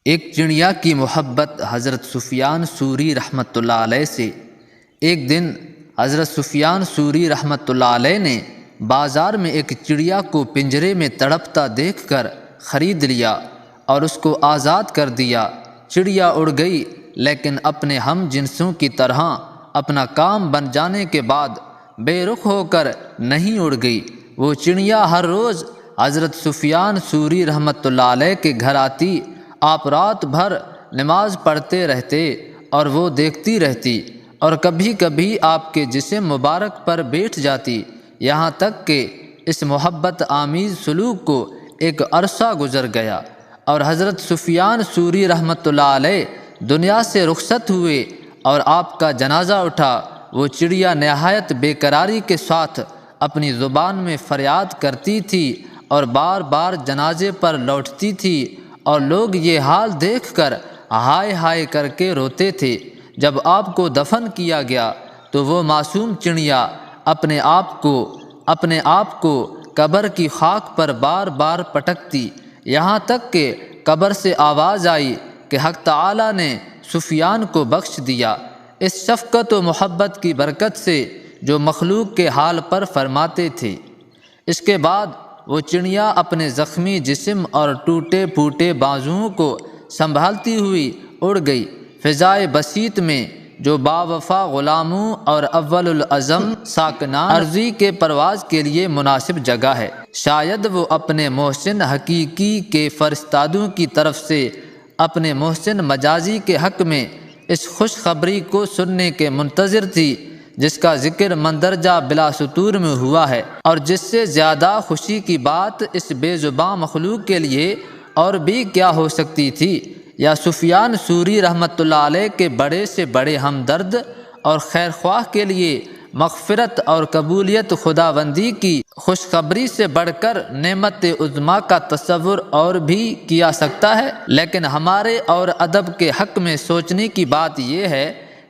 ایک چڑیا کی محبت حضرت سفیان ثوری رحمۃ اللہ علیہ سے۔ ایک دن حضرت سفیان ثوری رحمۃ اللہ علیہ نے بازار میں ایک چڑیا کو پنجرے میں تڑپتا دیکھ کر خرید لیا اور اس کو آزاد کر دیا۔ چڑیا اڑ گئی، لیکن اپنے ہم جنسوں کی طرح اپنا کام بن جانے کے بعد بے رخ ہو کر نہیں اڑ گئی۔ وہ چڑیا ہر روز حضرت سفیان ثوری رحمۃ اللہ علیہ کے گھر آتی، آپ رات بھر نماز پڑھتے رہتے اور وہ دیکھتی رہتی، اور کبھی کبھی آپ کے جسم مبارک پر بیٹھ جاتی، یہاں تک کہ اس محبت آمیز سلوک کو ایک عرصہ گزر گیا اور حضرت سفیان ثوری رحمۃ اللہ علیہ دنیا سے رخصت ہوئے اور آپ کا جنازہ اٹھا۔ وہ چڑیا نہایت بے قراری کے ساتھ اپنی زبان میں فریاد کرتی تھی اور بار بار جنازے پر لوٹتی تھی، اور لوگ یہ حال دیکھ کر ہائے ہائے کر کے روتے تھے۔ جب آپ کو دفن کیا گیا تو وہ معصوم چڑیا اپنے آپ کو قبر کی خاک پر بار بار پٹکتی، یہاں تک کہ قبر سے آواز آئی کہ حق تعالی نے سفیان کو بخش دیا، اس شفقت و محبت کی برکت سے جو مخلوق کے حال پر فرماتے تھے۔ اس کے بعد وہ چڑیا اپنے زخمی جسم اور ٹوٹے پھوٹے بازوؤں کو سنبھالتی ہوئی اڑ گئی فضائے بسیط میں، جو باوفا غلاموں اور اول العزم ساکنان ارضی کے پرواز کے لیے مناسب جگہ ہے۔ شاید وہ اپنے محسن حقیقی کے فرستادوں کی طرف سے اپنے محسن مجازی کے حق میں اس خوشخبری کو سننے کے منتظر تھی، جس کا ذکر مندرجہ بلا سطور میں ہوا ہے، اور جس سے زیادہ خوشی کی بات اس بے زباں مخلوق کے لیے اور بھی کیا ہو سکتی تھی۔ یا سفیان ثوری رحمۃ اللہ علیہ کے بڑے سے بڑے ہمدرد اور خیرخواہ کے لیے مغفرت اور قبولیت خداوندی کی خوشخبری سے بڑھ کر نعمت عظمیٰ کا تصور اور بھی کیا سکتا ہے؟ لیکن ہمارے اور ادب کے حق میں سوچنے کی بات یہ ہے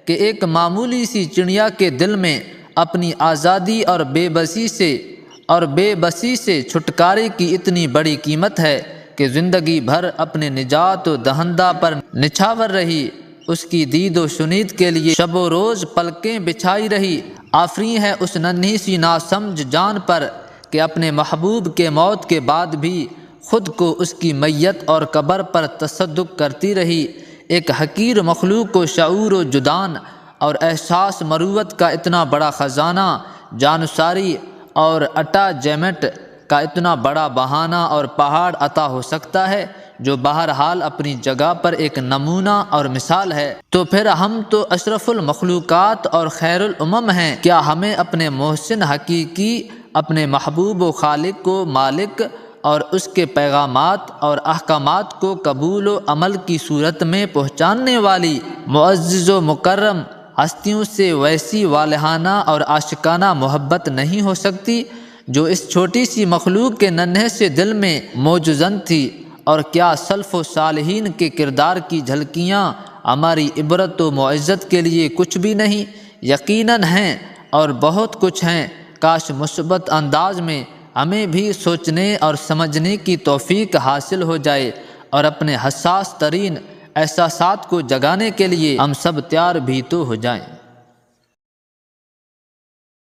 کہ ایک معمولی سی چڑیا کے دل میں اپنی آزادی اور بے بسی سے چھٹکارے کی اتنی بڑی قیمت ہے کہ زندگی بھر اپنے نجات و دہندہ پر نچھاور رہی، اس کی دید و شنید کے لیے شب و روز پلکیں بچھائی رہی۔ آفرین ہے اس ننھی سی ناسمجھ جان پر کہ اپنے محبوب کے موت کے بعد بھی خود کو اس کی میت اور قبر پر تصدق کرتی رہی۔ ایک حقیر مخلوق کو شعور و جدان اور احساس مروت کا اتنا بڑا خزانہ، جانساری اور اٹیچمنٹ کا اتنا بڑا بہانہ اور پہاڑ عطا ہو سکتا ہے، جو بہرحال اپنی جگہ پر ایک نمونہ اور مثال ہے۔ تو پھر ہم تو اشرف المخلوقات اور خیر الامم ہیں، کیا ہمیں اپنے محسن حقیقی، اپنے محبوب و خالق کو مالک اور اس کے پیغامات اور احکامات کو قبول و عمل کی صورت میں پہنچانے والی معزز و مکرم ہستیوں سے ویسی والہانہ اور عاشقانہ محبت نہیں ہو سکتی جو اس چھوٹی سی مخلوق کے ننھے سے دل میں موجزن تھی؟ اور کیا سلف و صالحین کے کردار کی جھلکیاں ہماری عبرت و معزت کے لیے کچھ بھی نہیں؟ یقیناً ہیں، اور بہت کچھ ہیں۔ کاش مثبت انداز میں ہمیں بھی سوچنے اور سمجھنے کی توفیق حاصل ہو جائے، اور اپنے حساس ترین احساسات کو جگانے کے لیے ہم سب تیار بھی تو ہو جائیں۔